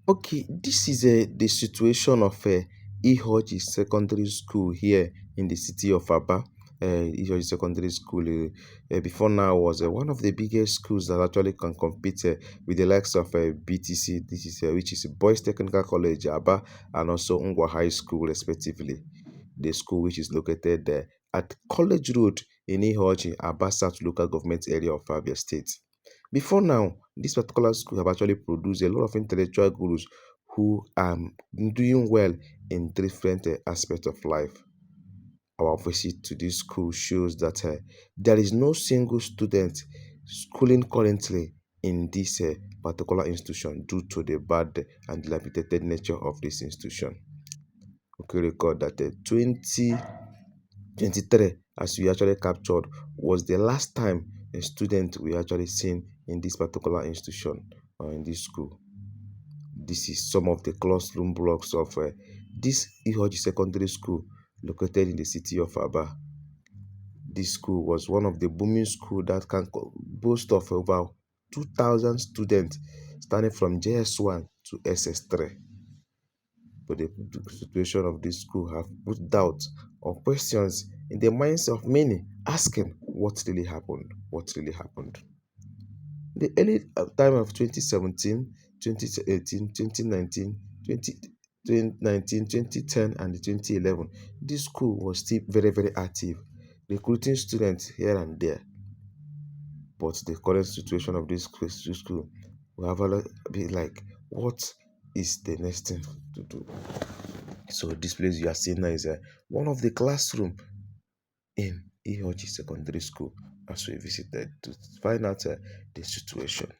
Okay, this is the situation of Iheorji Secondary School here in the city of Aba. Iheorji Secondary School before now was one of the biggest schools that actually can compete with the likes of BTC, this is which is Boys Technical College Aba, and also Ngwa High School respectively. The school which is located at College Road in Iheorji, Aba South Local Government Area of Abia State. Before now, this particular school have actually produced a lot of intellectual gurus who are doing well in different aspects of life. Our visit to this school shows that there is no single student schooling currently in this particular institution due to the bad and dilapidated nature of this institution. Okay, record that 2023, as we actually captured, was the last time a student we actually seen in this particular institution or in this school. This is some of the classroom blocks of this Iheorji Secondary School located in the city of Aba. This school was one of the booming schools that can boast of over 2,000 students starting from JS1 to SS3. But the situation of this school have put doubt or questions in the minds of many, asking what really happened. What really happened? The early time of 2017, 2018, 2019, 2019, 2010, and 2011, this school was still very, very active, recruiting students here and there. But the current situation of this school will have be like, what is the next thing to do? So this place you are seeing now is one of the classroom in Iheorji Secondary School as we visited to find out the situation.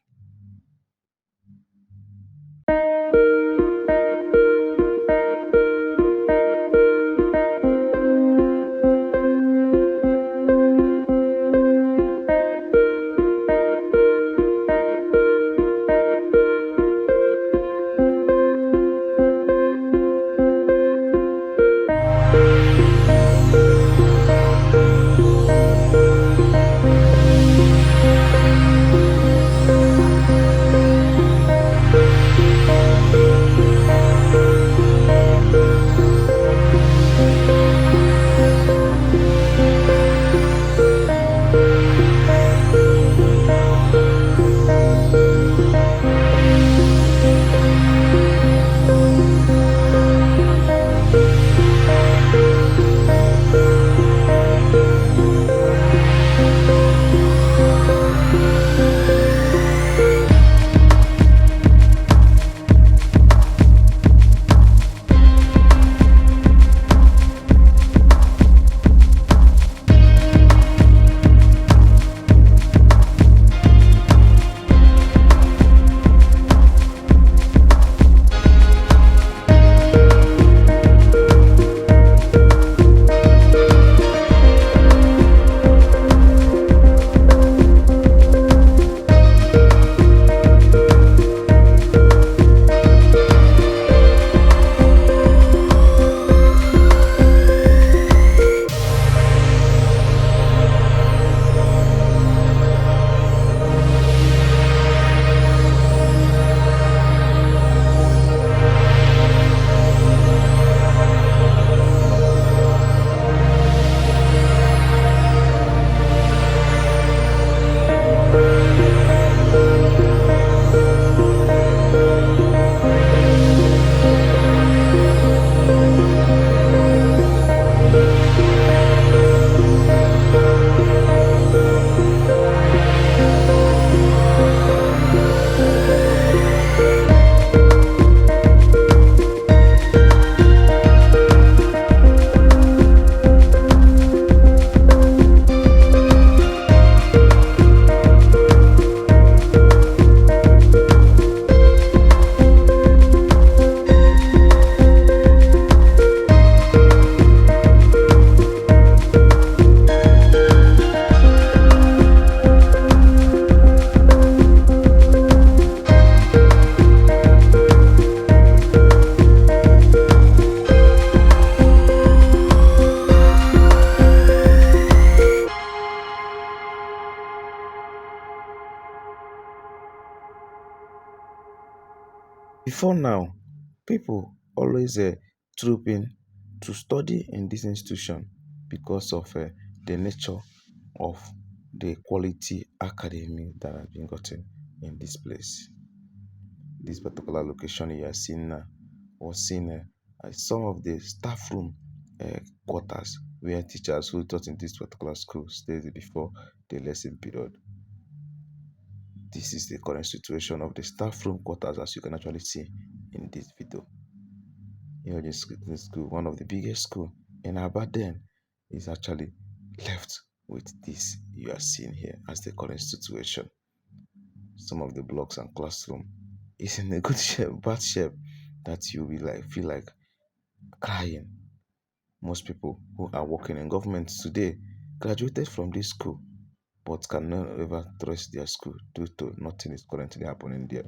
Before now, people always troop in to study in this institution because of the nature of the quality academy that has been gotten in this place. This particular location you are seeing now was seen as some of the staff room quarters where teachers who taught in this particular school stayed before the lesson period. This is the current situation of the staff room quarters, as you can actually see in this video. Iheorji school, one of the biggest school in Abadan, is actually left with this you are seeing here as the current situation. Some of the blocks and classroom is in a good shape, bad shape, that you will feel like crying. Most people who are working in government today graduated from this school but can never trust their school due to nothing is currently happening there.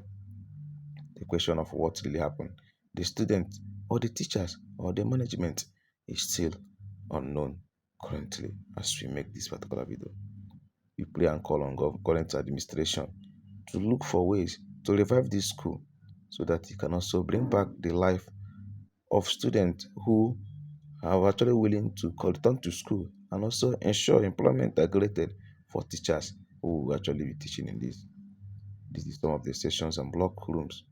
The question of what really happened, the students or the teachers or the management, is still unknown currently as we make this particular video. We pray and call on current administration to look for ways to revive this school so that it can also bring back the life of students who are actually willing to return to school and also ensure employment are created for teachers who will actually be teaching in this. This is some of the sessions and block rooms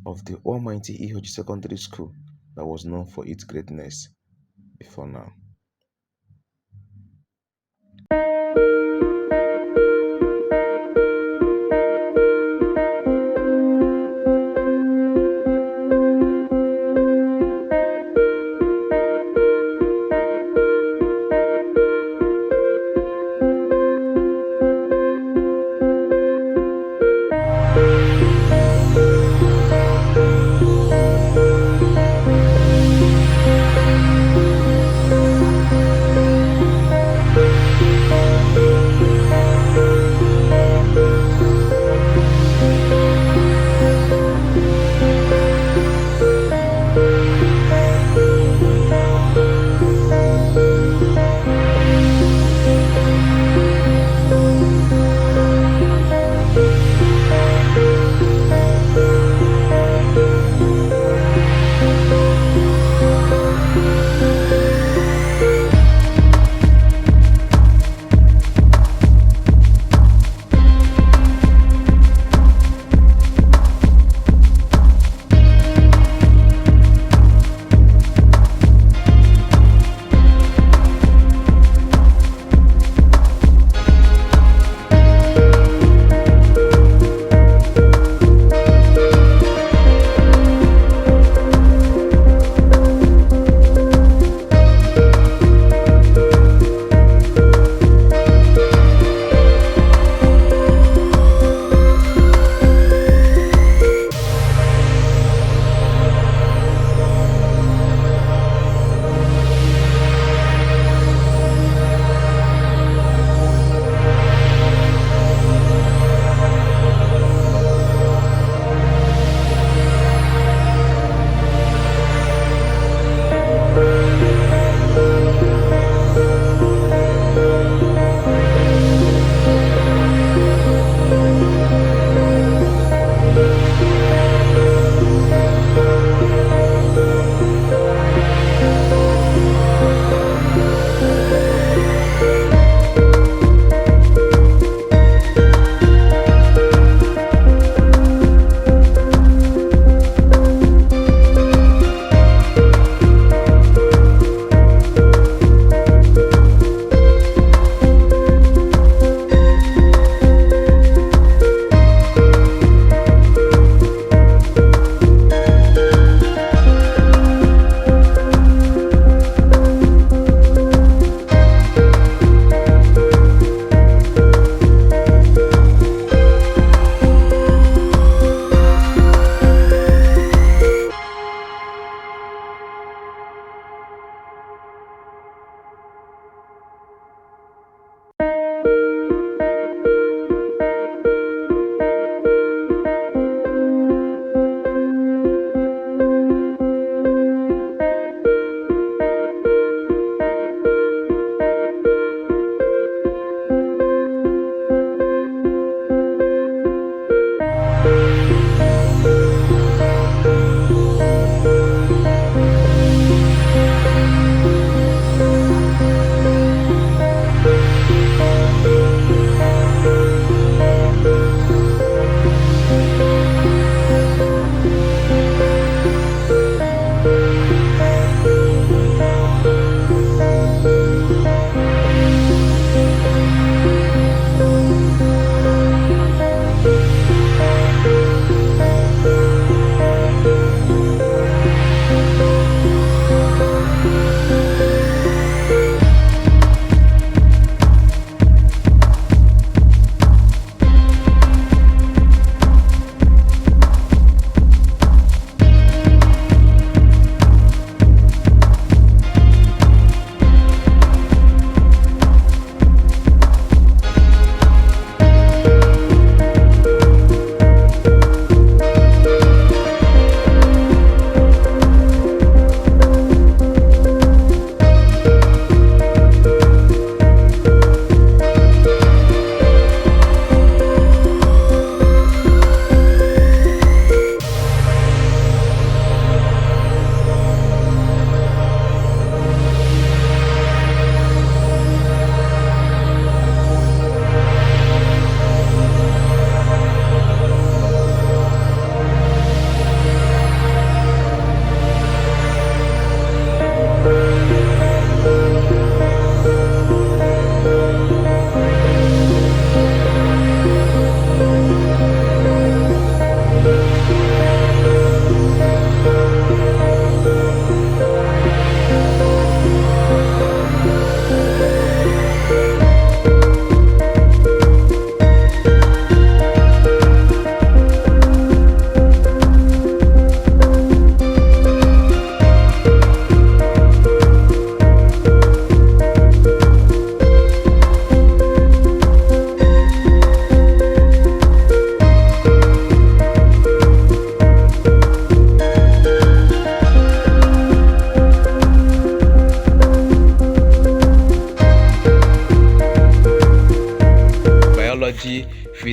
of the almighty Iheorji Secondary School that was known for its greatness before now.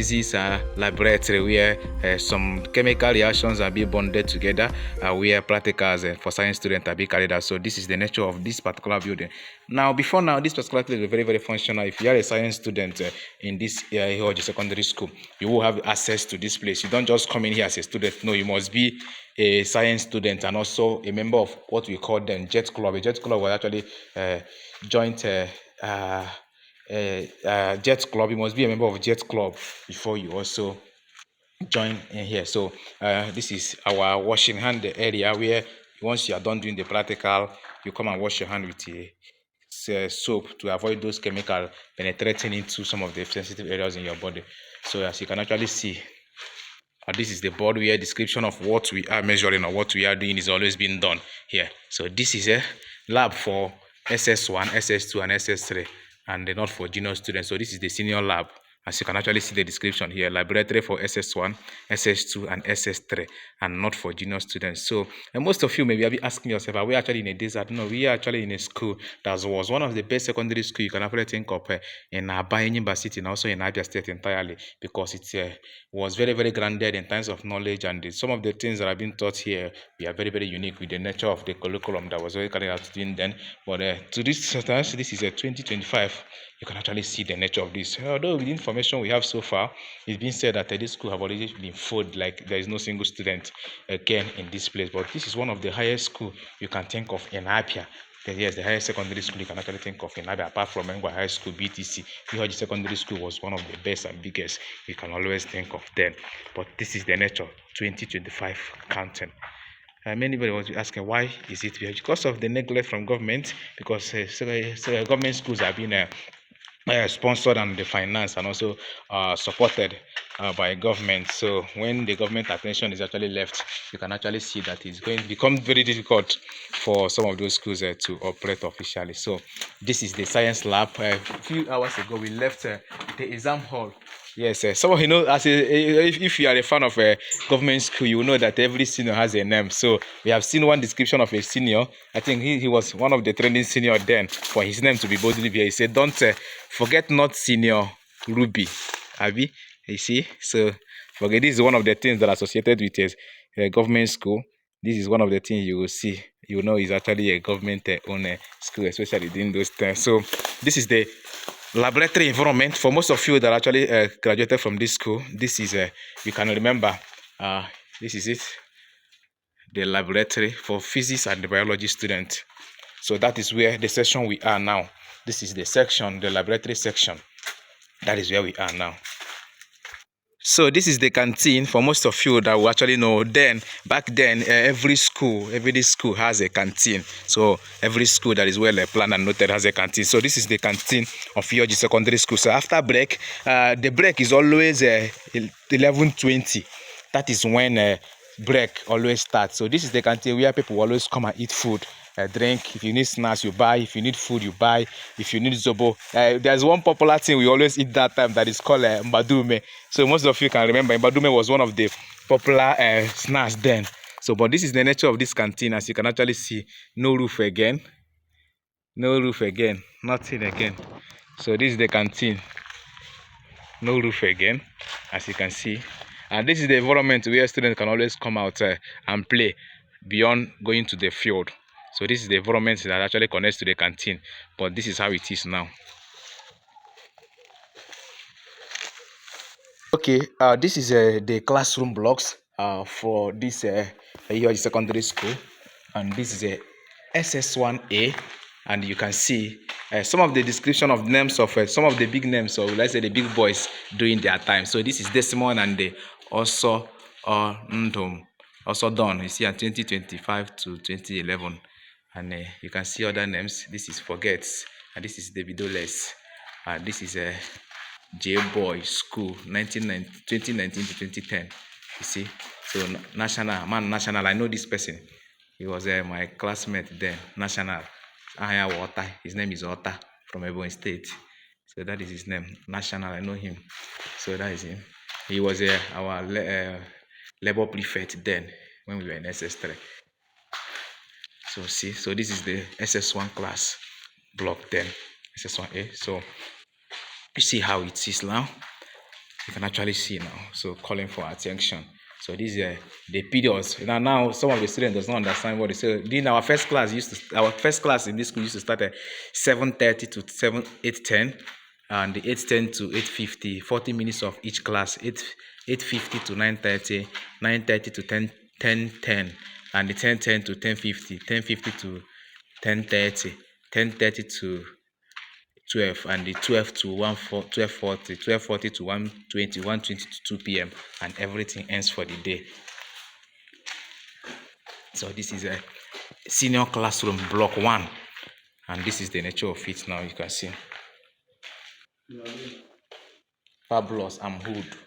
physics laboratory where some chemical reactions are being bonded together, where practicals for science students are being carried out. So this is the nature of this particular building. Now, before now, this particular place is very, very functional. If you are a science student in this Iheorji secondary school, you will have access to this place. You don't just come in here as a student. No, you must be a science student and also a member of what we call then Jet Club. A Jet Club was actually joint Jet Club. You must be a member of Jet Club before you also join in here. So this is our washing hand area where once you are done doing the practical, you come and wash your hand with a soap to avoid those chemicals penetrating into some of the sensitive areas in your body. So as you can actually see, this is the board where description of what we are measuring or what we are doing is always being done here. So this is a lab for SS1, SS2, and SS3, and not for junior students. So this is the senior lab. As you can actually see the description here, laboratory for SS1, SS2, and SS3, and not for junior students. So most of you may be asking yourself, are we actually in a desert? No, we are actually in a school that was one of the best secondary school you can actually think of in Aba University and also in Abia State entirely, because it was very, very grounded in terms of knowledge, and some of the things that have been taught here, we are very, very unique with the nature of the curriculum that was very carried out in then. But to this is a 2025. You can actually see the nature of this. Although with the information we have so far, it's been said that this school have already been folded, like there is no single student again in this place. But this is one of the highest school you can think of in Abia. Yes, the highest secondary school you can actually think of in Abia, apart from Engwa High School, BTC. Iheorji Secondary School was one of the best and biggest you can always think of then. But this is the nature, 2025 counting. Many people was asking why is it because of the neglect from government, because government schools have been sponsored and the finance and also supported by government. So when the government attention is actually left, you can actually see that it's going to become very difficult for some of those schools to operate officially. So this is the science lab. A few hours ago we left the exam hall. Yes, some of you know, if you are a fan of a government school, you will know that every senior has a name. So we have seen one description of a senior. I think he was one of the training senior then. For his name to be boldly here, he said, "Don't forget not senior Ruby." Abi, you see. So forget, this is one of the things that are associated with a government school. This is one of the things you will see. You know, is actually a government owned school, especially during those times. So this is the laboratory environment for most of you that actually graduated from this school. This is you can remember this is it, the laboratory for physics and the biology student. So that is where the section we are now. This is the section, the laboratory section. That is where we are now. So this is the canteen for most of you that will actually know. Then back then, every school has a canteen. So every school that is well planned and noted has a canteen. So this is the canteen of Iheorji Secondary School. So after break, the break is always 11:20. That is when break always starts. So this is the canteen where people always come and eat food, drink. If you need snacks, you buy. If you need food, you buy. If you need zobo, there's one popular thing we always eat that time that is called mbadume. So most of you can remember mbadume was one of the popular snacks then. So, but this is the nature of this canteen. As you can actually see, no roof again, no roof again, nothing again. So this is the canteen. No roof again, as you can see, and this is the environment where students can always come out and play beyond going to the field. So this is the environment that actually connects to the canteen, but this is how it is now. Okay, this is the classroom blocks for this Iheorji Secondary School, and this is a SS1A, and you can see some of the description of names of some of the big names, or let's say the big boys during their time. So this is Desmond and the also Ndom, also done. You see, in 2025 to 2011, and you can see other names. This is Forgets, and this is Davidoles, and this is J-Boy School 2019 to 2010. You see, so national. I know this person. He was my classmate then. National. Ahaya Water. His name is Ota from Ebonyi State. So that is his name. National. I know him. So that is him. He was our labor prefect then when we were in SS3. So see, so this is the SS1 class block then, SS1A. So you see how it is now. You can actually see now. So calling for attention. So these are the periods. Now some of the students does not understand what they say. In our first class in this school used to start at 7:30 to 8:10, and the 8:10 to 8:50, 40 minutes of each class. 8:50 to 9:30, 9:30 to 10:10, and the 10:10 to 10:50, 10:50 to 10:30, 10:30 to 12, and the 12 to 12:40, 12:40 to 1:20, 1:20 to 2 p.m., and everything ends for the day. So this is a senior classroom block 1, and this is the nature of it. Now you can see fabulous and hood.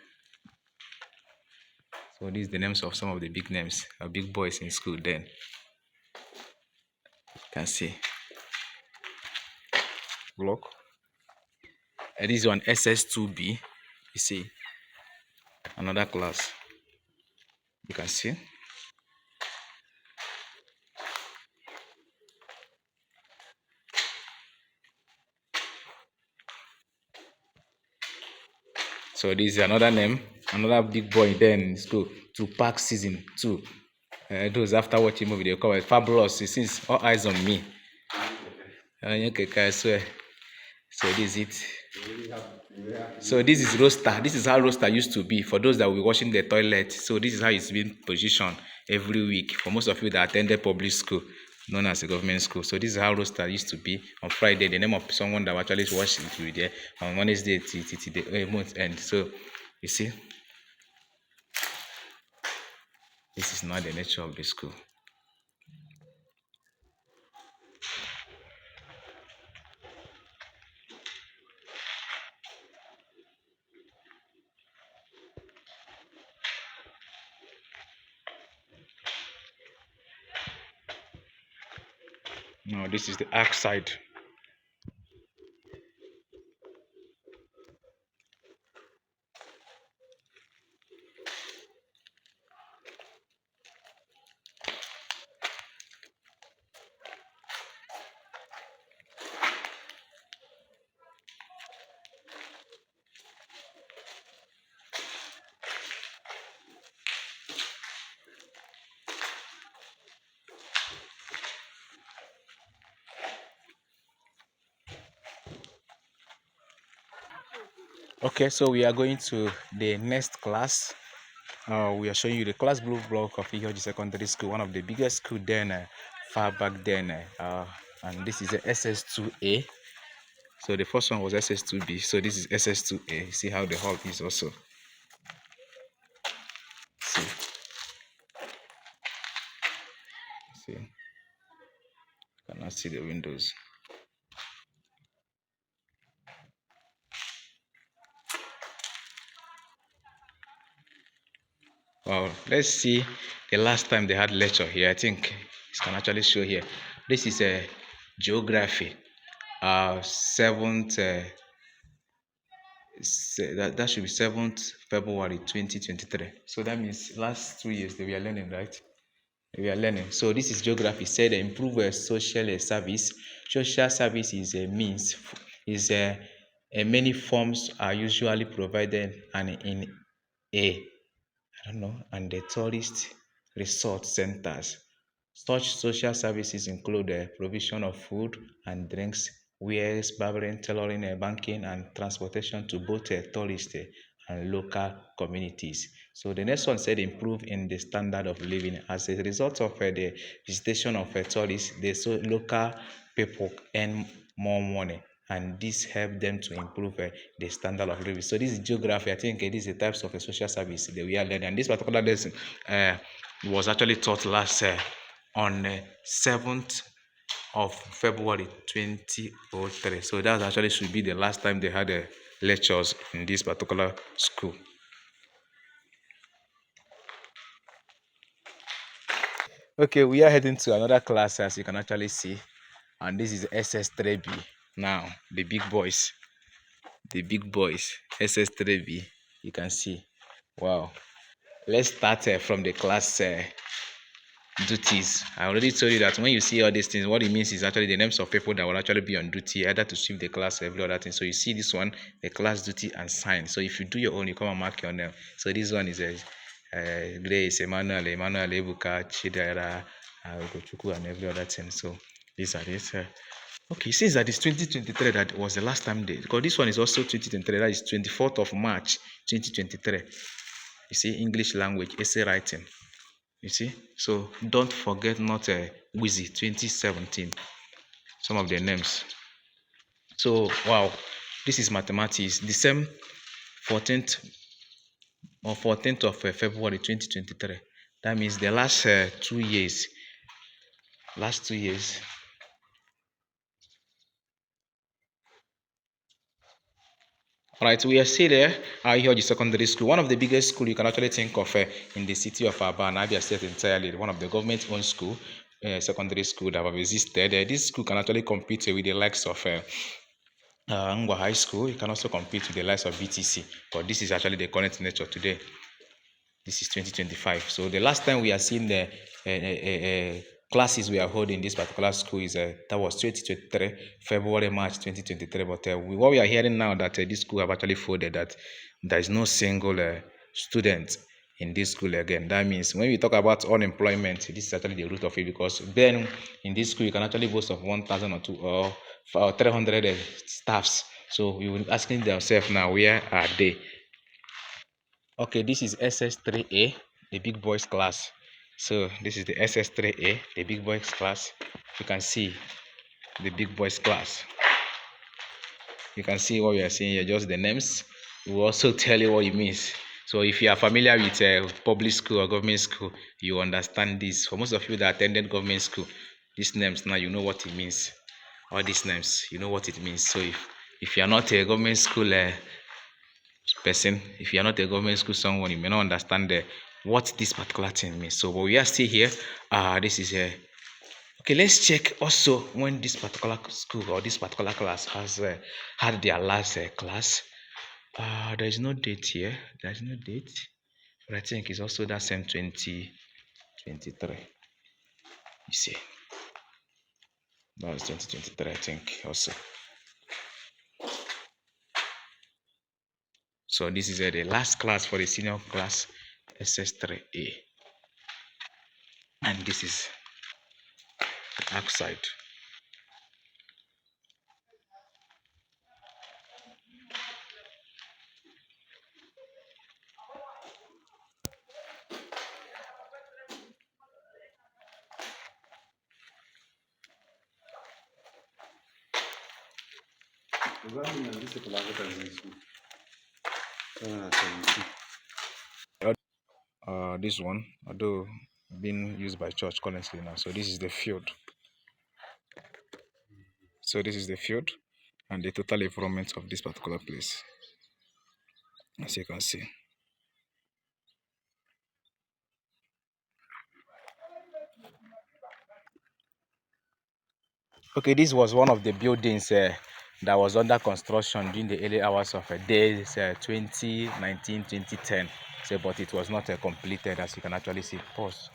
So these are the names of some of the big names, big boys in school then. You can see block. And this one SS2B. You see another class. You can see. So this is another name, another big boy then in school. To Park Season 2. Those after watching movie they call it fabulous. It seems all eyes on me. Okay, I swear. So this is it. So this is roster. This is how roster used to be for those that were washing the toilet. So this is how it's been positioned every week for most of you that attended public school, known as a government school. So this is how roster used to be on Friday. The name of someone that actually washed it will be there on Wednesday till the month end. So you see, this is not the nature of the school. No, this is the arc side. Okay, so we are going to the next class. We are showing you the class blue block of Iheorji Secondary School, one of the biggest school then, far back then. And this is the SS2A. So the first one was SS2B. So this is SS2A. See how the hall is also. See, you cannot see the windows. Wow, let's see the last time they had lecture here. I think it can actually show here. This is a geography. 7th that should be 7th February 2023. So that means last 2 years they were learning, right? We are learning. So this is geography. Said improve social service. Social service is a means, is many forms are usually provided and in a I don't know, and the tourist resort centers. Such social services include the provision of food and drinks, wares, barbering, tailoring, banking, and transportation to both tourist and local communities. So the next one said improve in the standard of living. As a result of the visitation of tourists, the local people earn more money, and this help them to improve the standard of living. So this is geography. I think this is the types of a social service that we are learning. And this particular lesson was actually taught last on 7th of February 2003. So that actually should be the last time they had lectures in this particular school. Okay, we are heading to another class, as you can actually see, and this is SS3B. Now the big boys, SS3B. You can see. Wow. Let's start from the class duties. I already told you that when you see all these things, what it means is actually the names of people that will actually be on duty, either to sweep the class or every other thing. So you see this one, the class duty and sign. So if you do your own, you come and mark your name. So this one is a Grace, Emmanuel, Ebuka, Chidera, Ugochukwu, and every other thing. So these are this. Okay, since that is 2023, that was the last time they, because this one is also 2023, that is 24th of March 2023. You see, English language, essay writing. You see, so don't forget not Wizzy 2017. Some of their names. So wow, this is mathematics. The same 14th of February 2023. That means the last 2 years. Last 2 years. Alright, we are still there. Iheorji Secondary School, one of the biggest school you can actually think of in the city of Aba and Abia State entirely. One of the government-owned school, secondary school that have existed. This school can actually compete with the likes of Ngwa High School. You can also compete with the likes of BTC, but this is actually the current nature today. This is 2025. So the last time we are seeing the classes we are holding in this particular school is that was 2023, February, March 2023. But what we are hearing now that this school have actually folded, that there is no single student in this school again. That means when we talk about unemployment, this is actually the root of it, because then in this school you can actually boast of 1,000 or 2 or 300 staffs. So we will be asking ourselves now, where are they? Okay, this is SS3A, the big boys class. So this is the SS3A, the big boys class. You can see the big boys class. You can see what we are seeing here, just the names. We will also tell you what it means. So if you are familiar with public school or government school, you understand this. For most of you that attended government school, these names now you know what it means. All these names, you know what it means. So if you are not a government school person, if you are not a government school someone, you may not understand what this particular thing means. So but we are still here. This is a okay. Let's check also when this particular school or this particular class has had their last class. There is no date here. There is no date, but I think it's also that same 2023. You see, that was 2023. I think also. So this is the last class for the senior class, SS3A, and this is the outside. This one, although being used by church currently now. So this is the field. So this is the field and the total environment of this particular place, as you can see. Okay, this was one of the buildings that was under construction during the early hours of days 2019, 2010. So, but it was not completed, as you can actually see. Pause.